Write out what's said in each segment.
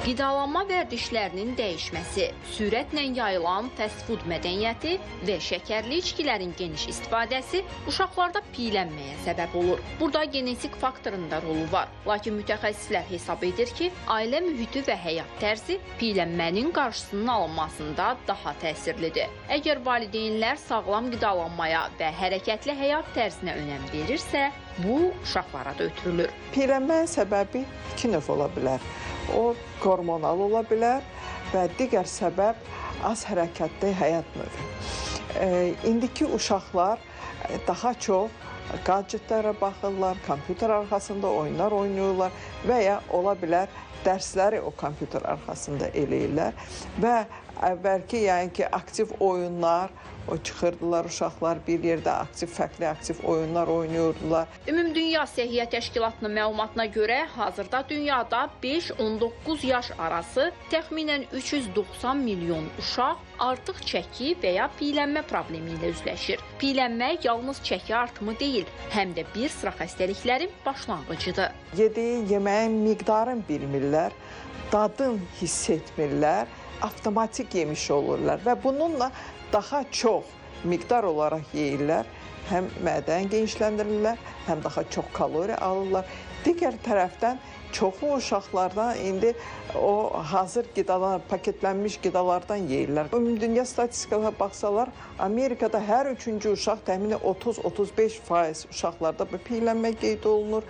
Qidalanma vərdişlərinin dəyişməsi, sürətlə yayılan fast food mədəniyyəti və şəkərli içkilərin geniş istifadəsi uşaqlarda piylənməyə səbəb olur. Burada genetik faktorun da rolu var. Lakin mütəxəssislər hesab edir ki, ailə mühiti və həyat tərzi piylənmənin qarşısının alınmasında daha təsirlidir. Əgər valideynlər sağlam qidalanmaya və hərəkətli həyat tərzinə önəm verirsə, bu uşaqlara da ötürülür. Piylənmənin səbəbi iki növ ola bilər. O hormonal ola bilər və digər səbəb az hərəkətli həyat növü. İndiki uşaqlar daha çox gadgetlərə baxırlar, kompüter arxasında oyunlar oynayırlar və ya ola bilər dərsləri o kompüter arxasında eləyirlər və əvvəlki yəni ki, aktiv oyunlar, o çıxırdılar uşaqlar bir yerdə fərqli aktiv oyunlar oynayırdılar. Ümumdünya Səhiyyə Təşkilatının məlumatına görə hazırda dünyada 5-19 yaş arası təxminən 390 milyon uşaq artıq çəki və ya piylənmə problemi ilə üzləşir. Piylənmək yalnız çəki artımı deyil, həm də bir sıra xəstəliklərin başlanğıcıdır. Yediyi yeməyin miqdarını bilmirlər, dadını hiss etmirlər, avtomatik yemiş olurlar və bununla daha çox miqdar olaraq yeyirlər. Həm mədəni genişləndirirlər, həm daha çox kalori alırlar. Digər tərəfdən çoxu uşaqlardan indi o hazır qidalar, paketlənmiş qidalardan yeyirlər. Ümumdünya statistikaya baxsalar, Amerikada hər üçüncü uşaq təxminən 30-35% uşaqlarda piylənmə qeyd olunur.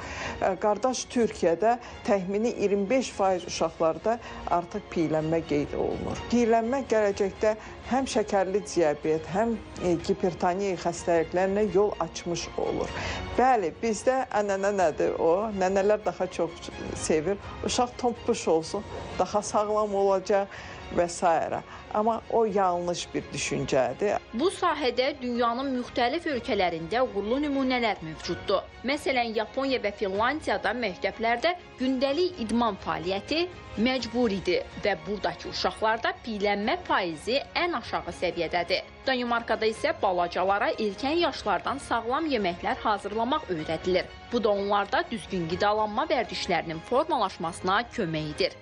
Qardaş Türkiyədə təxmini 25% uşaqlarda artıq piylənmə qeyd olunur. Piylənmə gələcəkdə həm şəkərli diabet, həm hipertoniya xəstəliklərinə yol açmış olur. Bəli, bizdə ənənə nədir o? Nənələr daha çox sevir. Uşaq tompuş olsun, daha sağlam olacaq və s. Amma o yanlış bir düşüncədir. Bu sahədə dünyanın müxtəlif ölkələrində uğurlu nümunələr mövcuddur. Məsələn, Yaponiya və Finlandiyada məktəblərdə gündəlik idman fəaliyyəti məcburidir və buradakı uşaqlarda piylənmə faizi ən aşağı səviyyədədir. Danimarkada isə balacalara erkən yaşlardan sağlam yeməklər hazırlamaq öyrədilir. Bu da onlarda düzgün qidalanma vərdişlərinin formalaşmasına kömək edir.